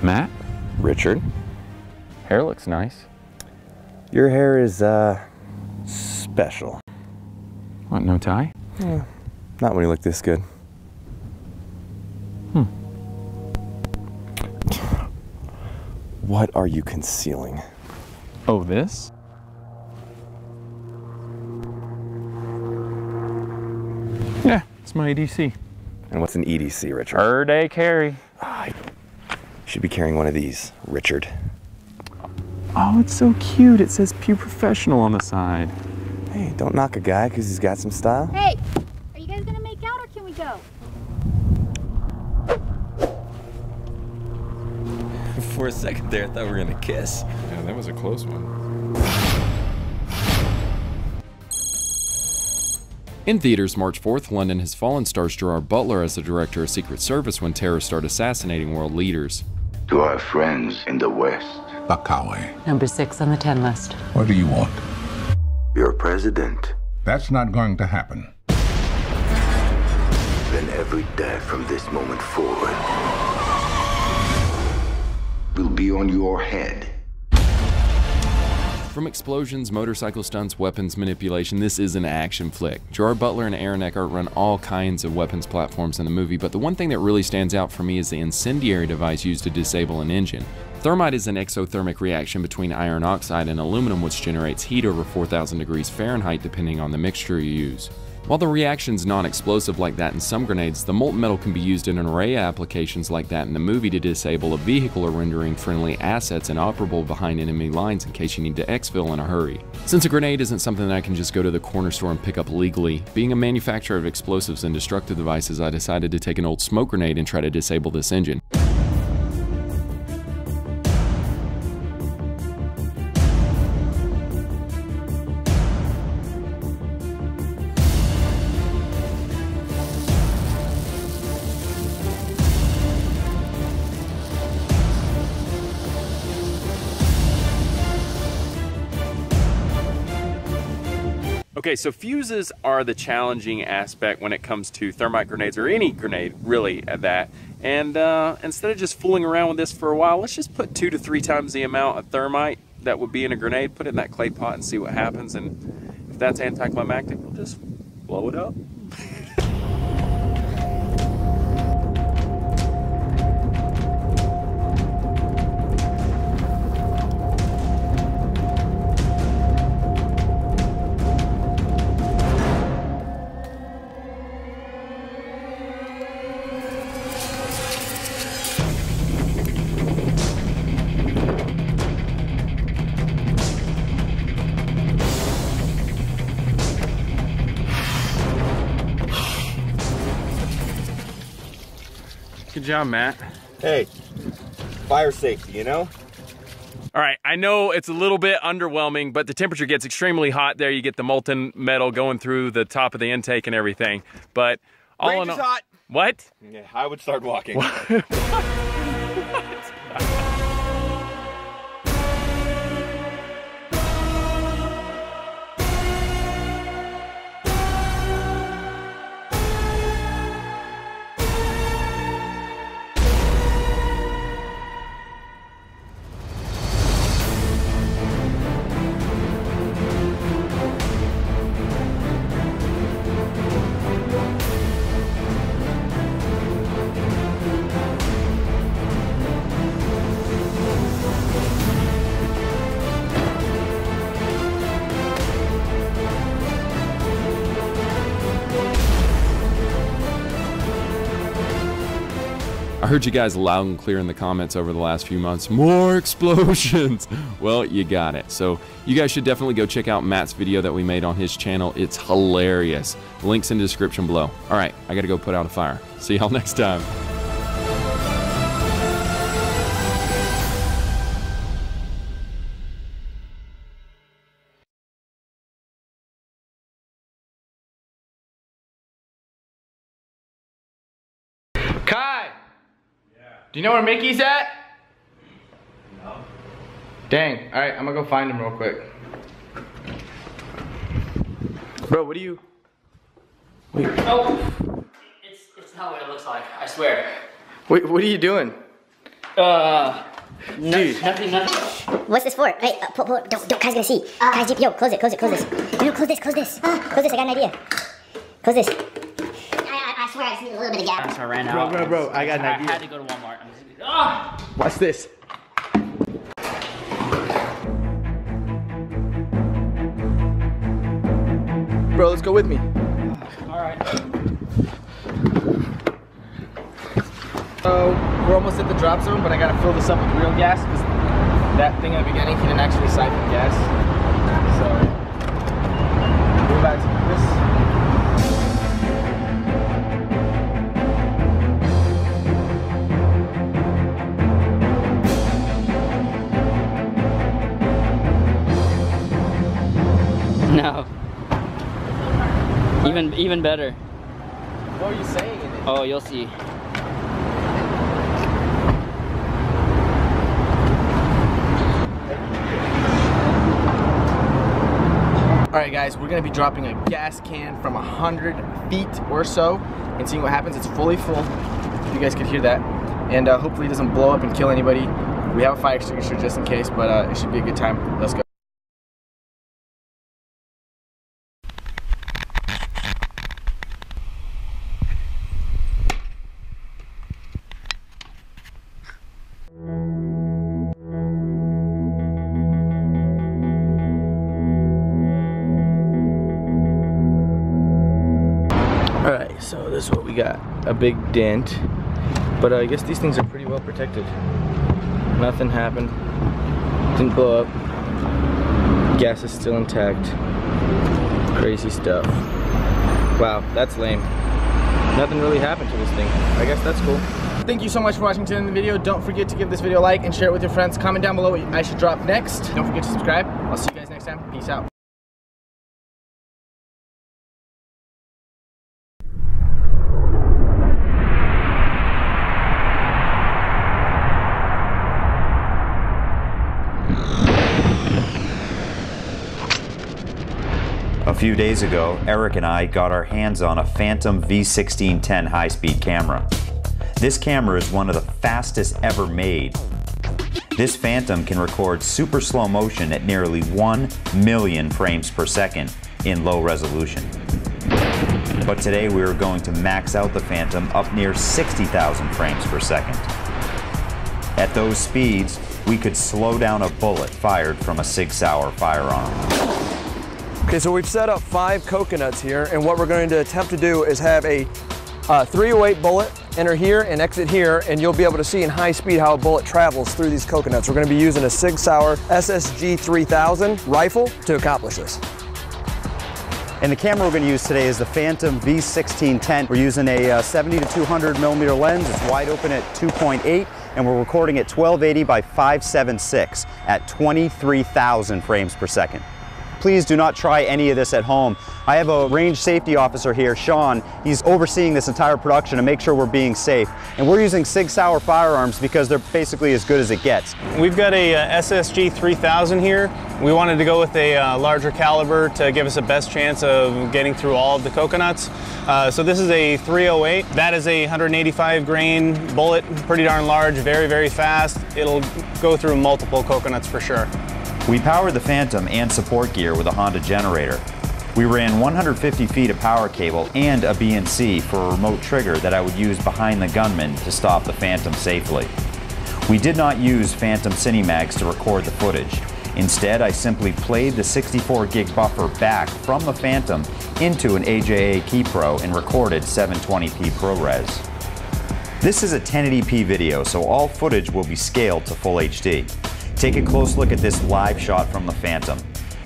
Matt? Richard? Hair looks nice. Your hair is, special. What, no tie? Yeah, not when you look this good. What are you concealing? Oh, this? Yeah, it's my EDC. And what's an EDC, Richard? Per day carry. You should be carrying one of these, Richard. Oh, it's so cute. It says Pew Professional on the side. Hey, don't knock a guy because he's got some style. Hey, are you guys gonna make out or can we go? For a second there, I thought we were gonna kiss. Yeah, that was a close one. In theaters March 4th, London Has Fallen stars Gerard Butler as the director of Secret Service when terrorists start assassinating world leaders. To our friends in the West, Bakawe, Number 6 on the 10 list. what do you want? your president. That's not going to happen. Then every day from this moment forward will be on your head. From explosions, motorcycle stunts, weapons manipulation, this is an action flick. Gerard Butler and Aaron Eckhart run all kinds of weapons platforms in the movie, but the one thing that really stands out for me is the incendiary device used to disable an engine. Thermite is an exothermic reaction between iron oxide and aluminum which generates heat over 4,000 degrees Fahrenheit depending on the mixture you use. While the reaction's non-explosive like that in some grenades, the molten metal can be used in an array of applications like that in the movie to disable a vehicle or rendering friendly assets inoperable behind enemy lines in case you need to exfil in a hurry. Since a grenade isn't something that I can just go to the corner store and pick up legally, being a manufacturer of explosives and destructive devices, I decided to take an old smoke grenade and try to disable this engine. Okay, so fuses are the challenging aspect when it comes to thermite grenades, or any grenade really at that. And instead of just fooling around with this for a while, let's just put 2 to 3 times the amount of thermite that would be in a grenade, put it in that clay pot and see what happens. And if that's anticlimactic, we'll just blow it up. Good job, Matt. Hey, fire safety, you know? All right, I know it's a little bit underwhelming, but the temperature gets extremely hot there. You get the molten metal going through the top of the intake and everything. But all in all, hot. What? Yeah, I would start walking. I heard you guys loud and clear in the comments over the last few months, more explosions! Well, you got it. So you guys should definitely go check out Matt's video that we made on his channel. It's hilarious. Links in the description below. All right, I gotta go put out a fire. See y'all next time. Kai! Do you know where Mickey's at? No. Dang. Alright, I'm gonna go find him real quick. Bro, what do you... Wait. Oh! It's not what it looks like, I swear. Wait, what are you doing? Nothing. What's this for? Hey, don't, Kai's gonna see. Kai's Jeep, yo, close this. No, close this. Close this, I got an idea. Close this. I swear I just need a little bit of gas. I ran out. Bro, I got an idea. I had to go to Walmart. Watch this. Bro, let's go with me. Alright. So, we're almost at the drop zone, but I gotta fill this up with real gas because that thing in the beginning, he didn't actually siphon gas. So, we're about to do this. No. Even better. What are you saying in it? Oh, you'll see. Alright guys, we're gonna be dropping a gas can from 100 feet or so and seeing what happens. It's fully full, if you guys could hear that. And hopefully it doesn't blow up and kill anybody. We have a fire extinguisher just in case, but it should be a good time. Let's go. Alright, so this is what we got. A big dent. But I guess these things are pretty well protected. Nothing happened. Didn't blow up. Gas is still intact. Crazy stuff. Wow, that's lame. Nothing really happened to this thing. I guess that's cool. Thank you so much for watching to the end of the video. Don't forget to give this video a like and share it with your friends. Comment down below what I should drop next. Don't forget to subscribe. I'll see you guys next time. Peace out. A few days ago, Eric and I got our hands on a Phantom V1610 high-speed camera. This camera is one of the fastest ever made. This Phantom can record super slow motion at nearly 1 million frames per second in low resolution. But today we are going to max out the Phantom up near 60,000 frames per second. At those speeds, we could slow down a bullet fired from a Sig Sauer firearm. Okay, so we've set up 5 coconuts here, and what we're going to attempt to do is have a 308 bullet enter here and exit here, and you'll be able to see in high speed how a bullet travels through these coconuts. We're going to be using a Sig Sauer SSG 3000 rifle to accomplish this. And the camera we're going to use today is the Phantom V1610. We're using a 70 to 200 millimeter lens. It's wide open at 2.8, and we're recording at 1280 by 576 at 23,000 frames per second. Please do not try any of this at home. I have a range safety officer here, Sean. He's overseeing this entire production to make sure we're being safe. And we're using Sig Sauer firearms because they're basically as good as it gets. We've got a SSG 3000 here. We wanted to go with a larger caliber to give us the best chance of getting through all of the coconuts. So this is a 308. That is a 185 grain bullet, pretty darn large, very, very fast. It'll go through multiple coconuts for sure. We powered the Phantom and support gear with a Honda generator. We ran 150 feet of power cable and a BNC for a remote trigger that I would use behind the gunman to stop the Phantom safely. We did not use Phantom Cinemags to record the footage. Instead, I simply played the 64 gig buffer back from the Phantom into an AJA KeyPro and recorded 720p ProRes. This is a 1080p video, so all footage will be scaled to full HD. Take a close look at this live shot from the Phantom.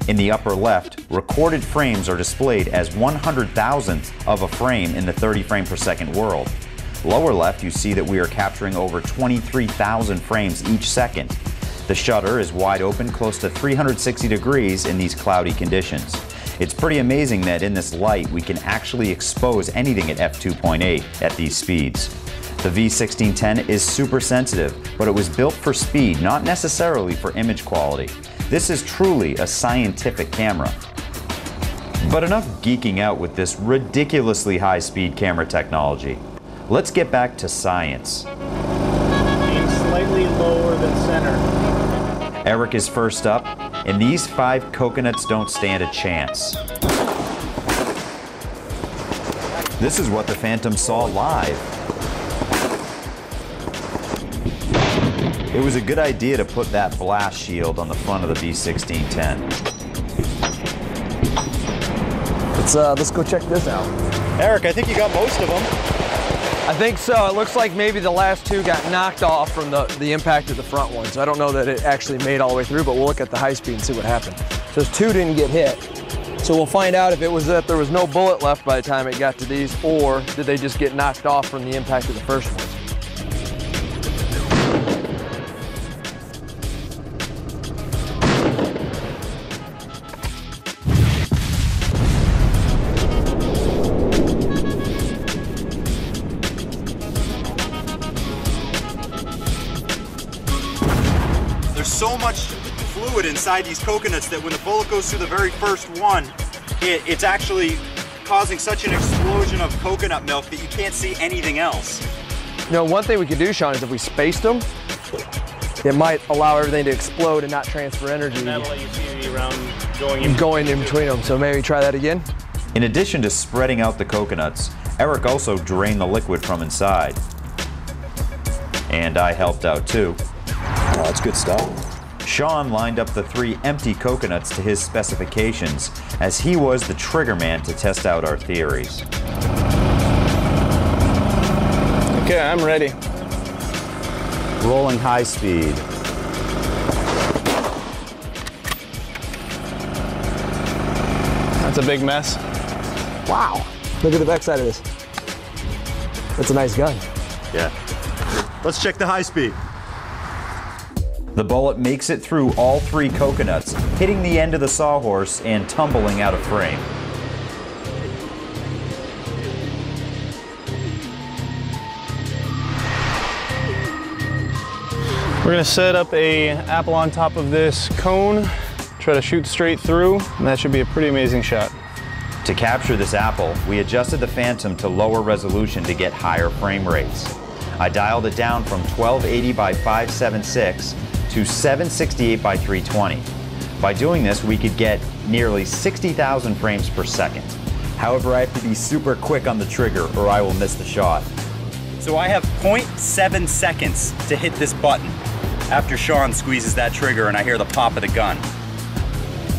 In the upper left, recorded frames are displayed as 100,000th of a frame in the 30 frame per second world. Lower left, you see that we are capturing over 23,000 frames each second. The shutter is wide open close to 360 degrees in these cloudy conditions. It's pretty amazing that in this light we can actually expose anything at f2.8 at these speeds. The V1610 is super sensitive, but it was built for speed, not necessarily for image quality. This is truly a scientific camera. But enough geeking out with this ridiculously high-speed camera technology. Let's get back to science. Aim slightly lower than center. Eric is first up, and these 5 coconuts don't stand a chance. This is what the Phantom saw live. It was a good idea to put that blast shield on the front of the B1610. Let's go check this out. Eric, I think you got most of them. I think so. It looks like maybe the last 2 got knocked off from the impact of the front ones. I don't know that it actually made all the way through, but we'll look at the high speed and see what happened. So 2 didn't get hit. So we'll find out if it was that there was no bullet left by the time it got to these, or did they just get knocked off from the impact of the first ones. There's so much fluid inside these coconuts that when the bullet goes through the very first one, it's actually causing such an explosion of coconut milk that you can't see anything else. You know, one thing we could do, Sean, is if we spaced them, it might allow everything to explode and not transfer energy. And that'll let you see the round going in between them. So maybe try that again. In addition to spreading out the coconuts, Eric also drained the liquid from inside. And I helped out too. Oh, that's good stuff. Sean lined up the 3 empty coconuts to his specifications, as he was the trigger man to test out our theories. Okay, I'm ready. Rolling high speed. That's a big mess. Wow. Look at the backside of this. That's a nice gun. Yeah. Let's check the high speed. The bullet makes it through all 3 coconuts, hitting the end of the sawhorse and tumbling out of frame. We're gonna set up a apple on top of this cone, try to shoot straight through, and that should be a pretty amazing shot. To capture this apple, we adjusted the Phantom to lower resolution to get higher frame rates. I dialed it down from 1280 by 576 to 768 by 320. By doing this, we could get nearly 60,000 frames per second. However, I have to be super quick on the trigger or I will miss the shot. So I have 0.7 seconds to hit this button after Sean squeezes that trigger and I hear the pop of the gun.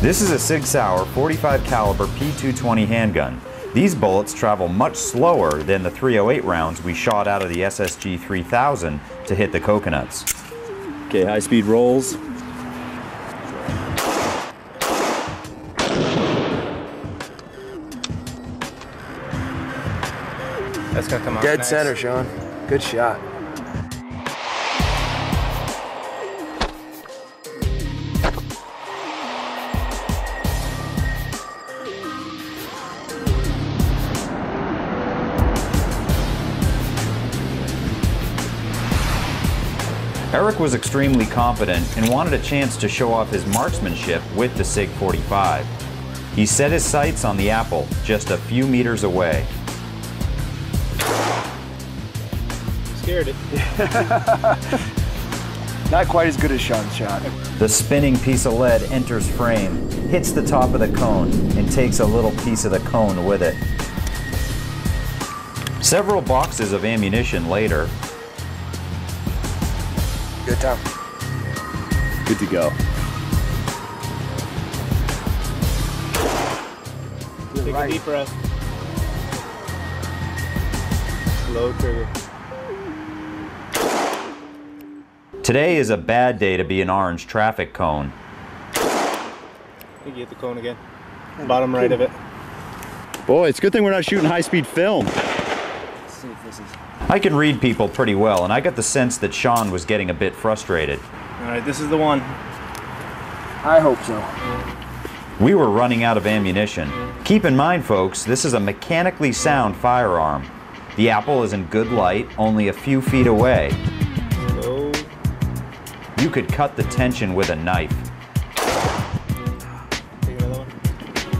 This is a Sig Sauer 45 caliber P220 handgun. These bullets travel much slower than the .308 rounds we shot out of the SSG 3000 to hit the coconuts. Okay, high speed rolls. That's gonna come out Dead nice. center, Sean. Good shot. Eric was extremely confident and wanted a chance to show off his marksmanship with the SIG 45. He set his sights on the apple just a few meters away. Scared it. Not quite as good as Sean's shot. The spinning piece of lead enters frame, hits the top of the cone, and takes a little piece of the cone with it. Several boxes of ammunition later. Good time. Good to go. Take a deep breath. Slow trigger. Today is a bad day to be an orange traffic cone. I think you hit the cone again. Bottom right of it. Boy, it's a good thing we're not shooting high-speed film. Let's see if this is... I can read people pretty well, and I got the sense that Sean was getting a bit frustrated. All right, this is the one. I hope so. We were running out of ammunition. Keep in mind, folks, this is a mechanically sound firearm. The apple is in good light, only a few feet away. Slow. You could cut the tension with a knife. Take another one.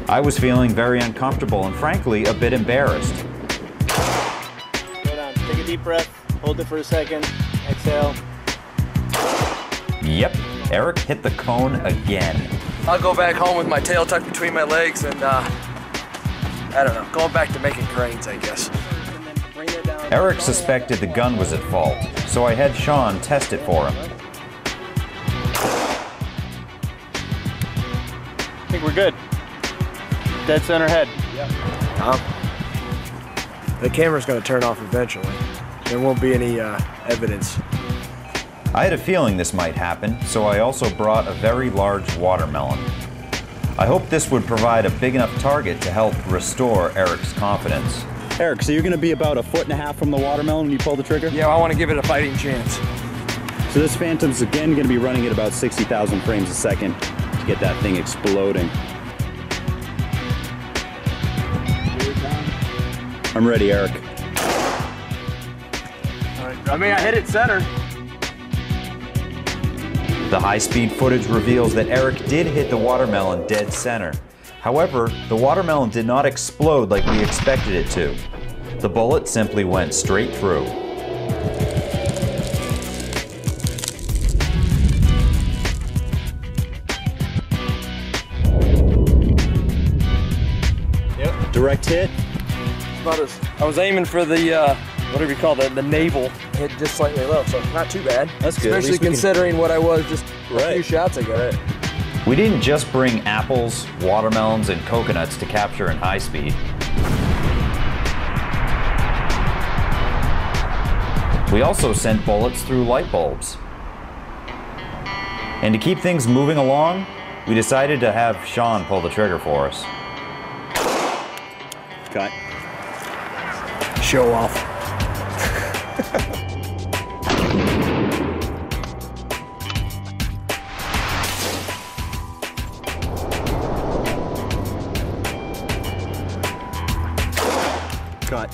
I was feeling very uncomfortable and frankly a bit embarrassed. Go down. Take a deep breath. Hold it for a second. Exhale. Yep, Eric hit the cone again. I'll go back home with my tail tucked between my legs and, I don't know, going back to making cranes, I guess. Eric suspected the gun was at fault, so I had Sean test it for him. I think we're good. Dead center head. The camera's going to turn off eventually. There won't be any evidence. I had a feeling this might happen, so I also brought a very large watermelon. I hoped this would provide a big enough target to help restore Eric's confidence. Eric, so you're going to be about 1.5 feet from the watermelon when you pull the trigger? Yeah, I want to give it a fighting chance. So this Phantom's again going to be running at about 60,000 frames a second to get that thing exploding. I'm ready, Eric. I mean, I hit it center. The high-speed footage reveals that Eric did hit the watermelon dead center. However, the watermelon did not explode like we expected it to. The bullet simply went straight through. Yep. Direct hit. I was aiming for the, whatever you call it, the navel. Hit just slightly low, so not too bad. That's good. Especially considering what I was just a few shots ago. We didn't just bring apples, watermelons, and coconuts to capture in high speed. We also sent bullets through light bulbs. And to keep things moving along, we decided to have Sean pull the trigger for us. Cut. Show off. Cut.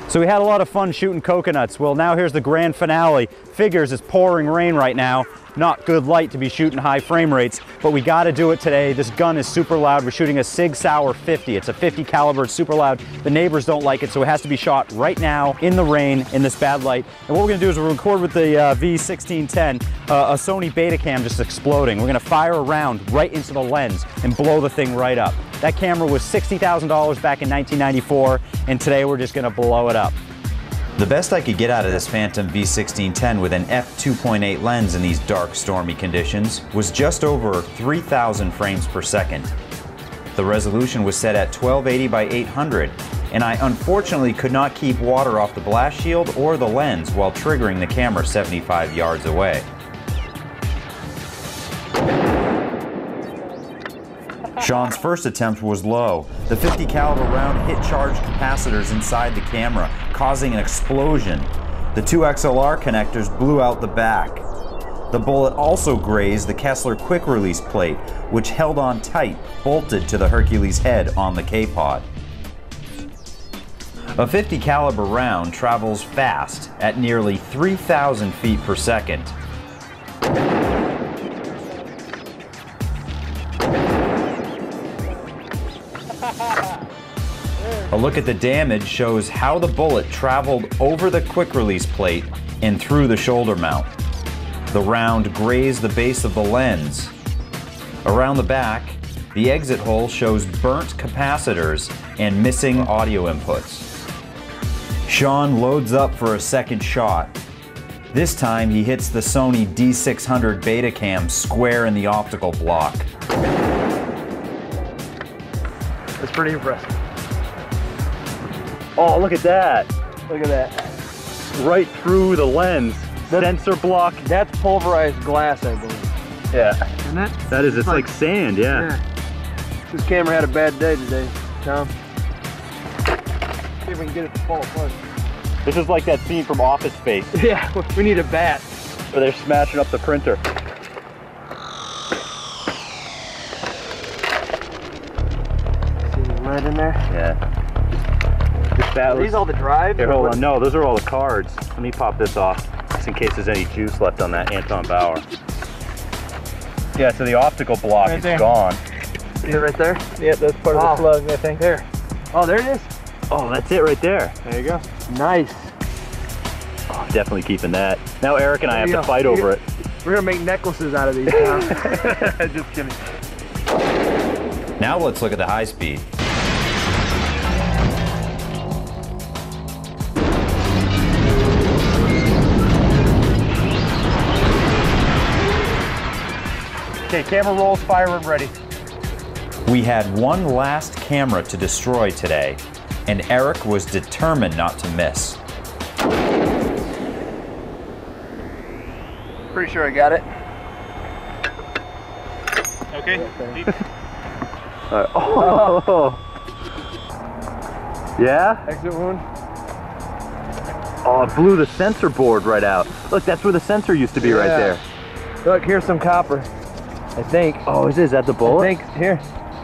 So we had a lot of fun shooting coconuts. Well, now here's the grand finale. Figures it's pouring rain right now. Not good light to be shooting high frame rates, but we got to do it today. This gun is super loud. We're shooting a Sig Sauer 50. It's a 50 caliber, it's super loud. The neighbors don't like it, so it has to be shot right now in the rain in this bad light. And what we're gonna do is we'll record with the V1610, a Sony Betacam just exploding. We're gonna fire a round right into the lens and blow the thing right up. That camera was $60,000 back in 1994, and today we're just gonna blow it up. The best I could get out of this Phantom V1610 with an f2.8 lens in these dark, stormy conditions was just over 3,000 frames per second. The resolution was set at 1280 by 800, and I unfortunately could not keep water off the blast shield or the lens while triggering the camera 75 yards away. Sean's first attempt was low. The 50 caliber round hit charged capacitors inside the camera, causing an explosion. The two XLR connectors blew out the back. The bullet also grazed the Kessler quick release plate, which held on tight, bolted to the Hercules head on the K-Pod. A 50 caliber round travels fast at nearly 3,000 feet per second. A look at the damage shows how the bullet traveled over the quick release plate and through the shoulder mount. The round grazed the base of the lens. Around the back, the exit hole shows burnt capacitors and missing audio inputs. Sean loads up for a second shot. This time he hits the Sony D600 Betacam square in the optical block. That's pretty impressive. Oh, look at that. Look at that. Right through the lens. Sensor block. That's pulverized glass, I believe. Yeah. Isn't it? That is, it's like sand, yeah. This camera had a bad day today, Tom. See if we can get it to fall apart. This is like that scene from Office Space. Yeah, we need a bat. Where they're smashing up the printer. See right in there? Yeah. Are these all the drives? Here, hold on. No, those are all the cards. Let me pop this off, just in case there's any juice left on that Anton Bauer. Yeah, so the optical block is gone. See it right there? Yeah, that's part of the plug, I think. There. Oh, there it is. Oh, that's it right there. There you go. Nice. Oh, definitely keeping that. Now Eric and I have to fight over it. We're gonna make necklaces out of these now. Just kidding. Now let's look at the high speed. Okay, camera rolls, firearm ready. We had one last camera to destroy today, and Eric was determined not to miss. Pretty sure I got it. Okay. Oh. Yeah? Exit wound. Oh, it blew the sensor board right out. Look, that's where the sensor used to be right there. Look, here's some copper. I think. Oh, is that the bullet? I think, here.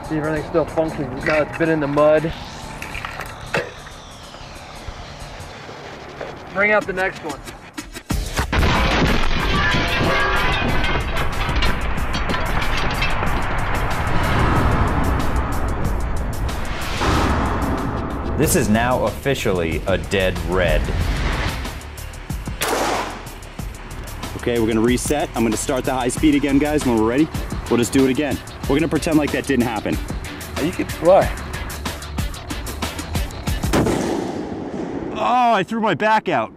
See if everything's still functioning. Now it's been in the mud. Bring out the next one. This is now officially a dead red. Okay, we're gonna reset. I'm gonna start the high speed again, guys. When we're ready, we'll just do it again. We're gonna pretend like that didn't happen. You can fly. Oh, I threw my back out.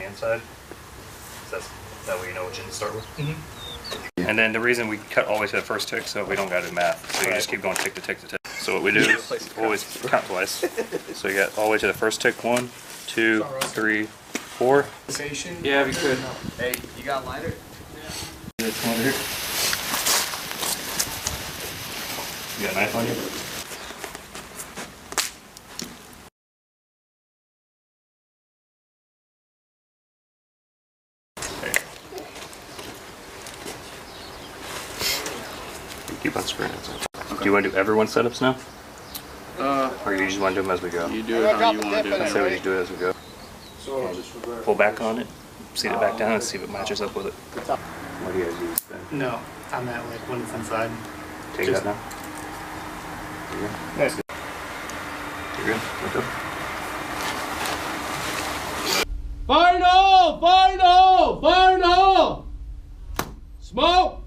Inside. That's that way you know which end to start with. And then the reason we cut all the way to the first tick, so we don't got to do math. So you just keep going tick to tick to tick. So what we do is always count twice. So you got all the way to the first tick. 1, 2, 3, 4. Yeah, we could. Hey, you got a lighter? Yeah. You got a knife on you? Keep on screwing it. Do you want to do everyone's setups now? Or you just want to do them as we go? You do it how you want to do it. I say we just do it as we go. Pull back on it, seat it back down, and see if it matches up with it. What do you guys use then? No, I'm at like when it's inside. Take that now. You're good. Nice. You're good. Let's go. Fire in the hole! Fire in the hole! Fire in the hole! Smoke!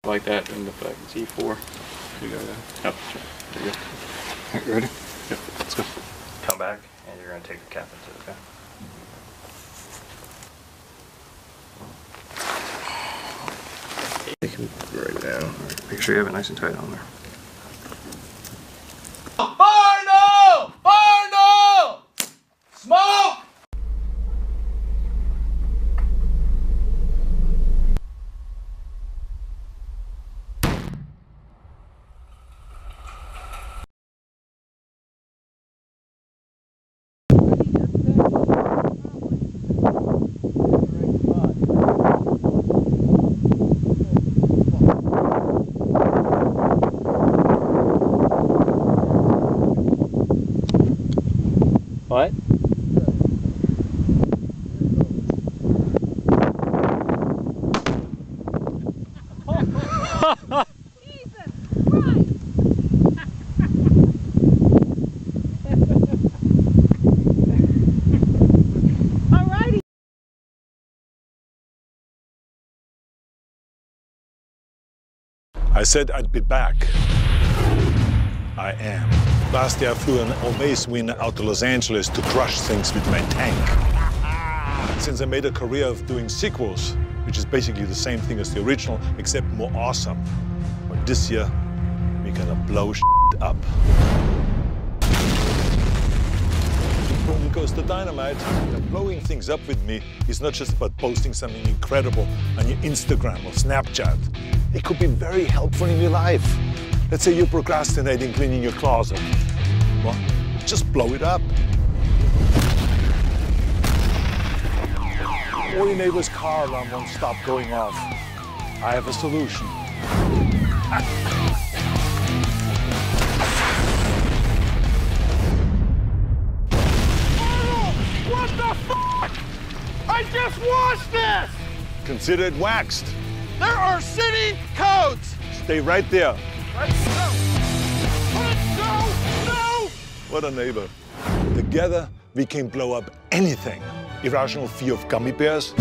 Like that in the fact it's E4. You go there. Yep. There you go. Alright, you ready? Yep. Let's go. Come back and you're going to take the cap into it, okay? Right now. Right. Make sure you have it nice and tight on there. Fire no! Fire no! Smoke! What? Alrighty. I said I'd be back. I am. Last year I flew an Omaze Win out to Los Angeles to crush things with my tank. Since I made a career of doing sequels, which is basically the same thing as the original, except more awesome. But this year, we're gonna blow shit up. Boom goes the dynamite. And blowing things up with me is not just about posting something incredible on your Instagram or Snapchat. It could be very helpful in your life. Let's say you're procrastinating cleaning your closet. Well, just blow it up. Or your neighbor's car alarm won't stop going off. I have a solution. What the f***? I just washed this! Consider it waxed. There are city codes! Stay right there. No! No! What a neighbor. Together, we can blow up anything. Irrational fear of gummy bears?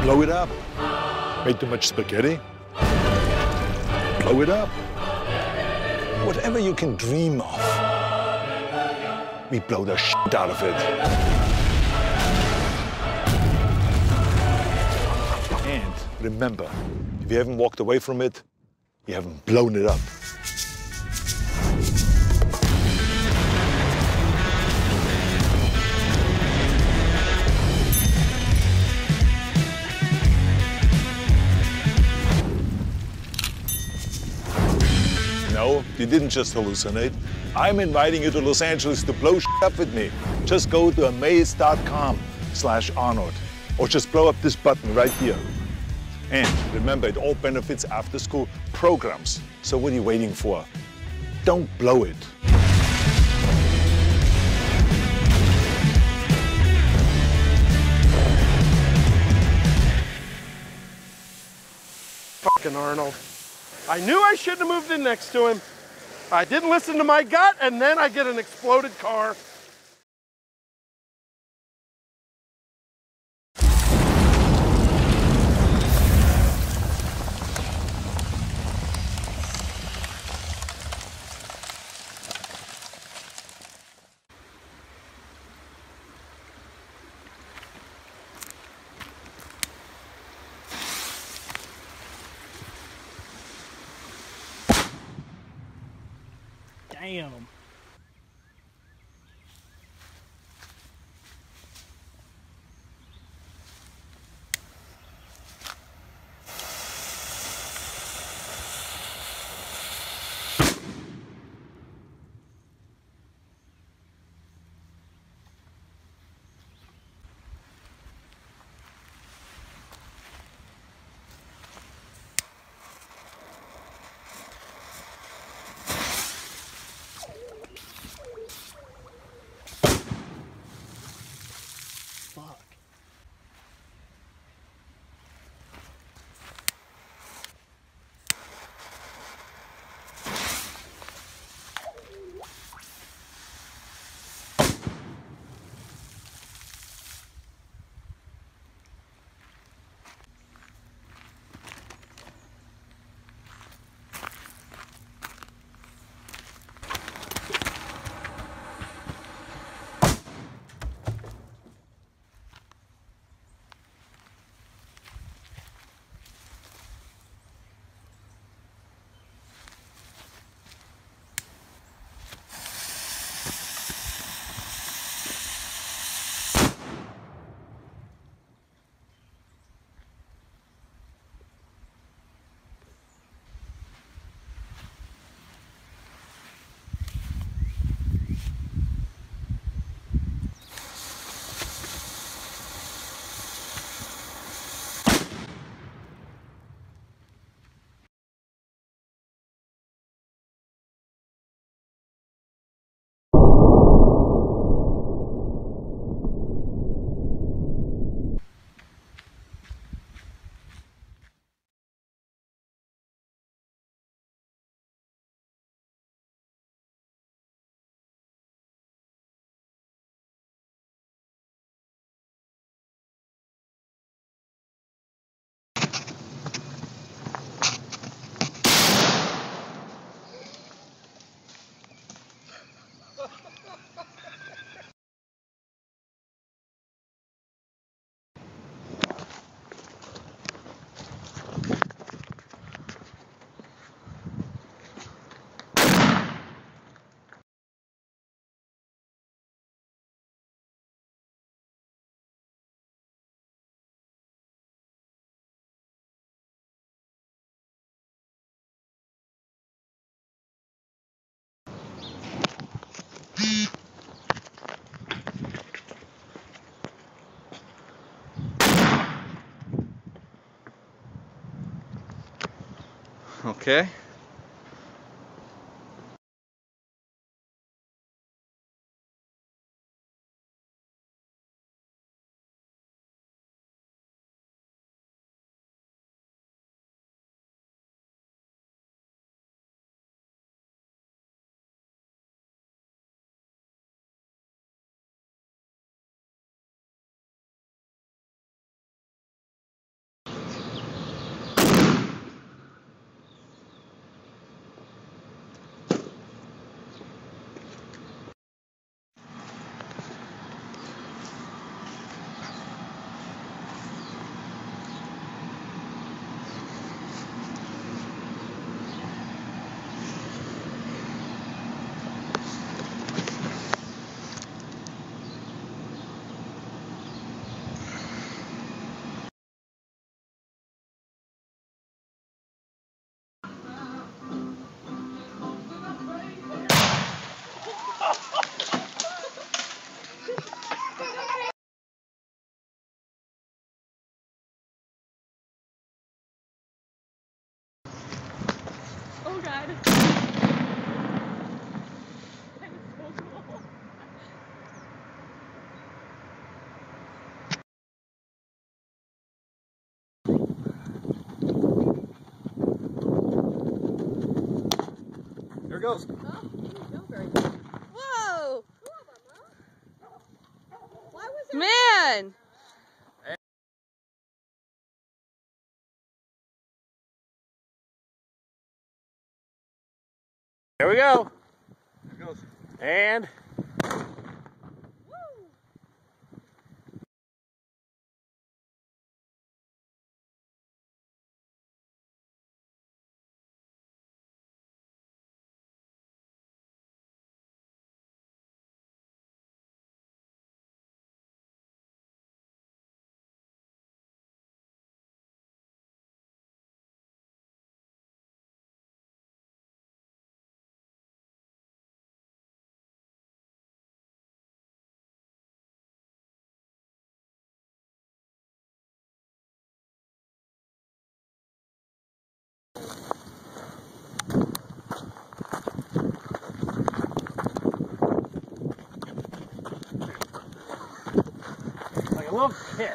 Blow it up. Made too much spaghetti? Blow it up. Whatever you can dream of, we blow the shit out of it. And remember, if you haven't walked away from it, you haven't blown it up. No, you didn't just hallucinate. I'm inviting you to Los Angeles to blow shit up with me. Just go to amaze.com/Arnold or just blow up this button right here. And remember, it all benefits after-school programs. So what are you waiting for? Don't blow it. Fucking Arnold. I knew I shouldn't have moved in next to him. I didn't listen to my gut, and then I get an exploded car. Damn. Okay. Oh god. Here it goes. Whoa! Man! Here we go. Here it goes. And like a little kid.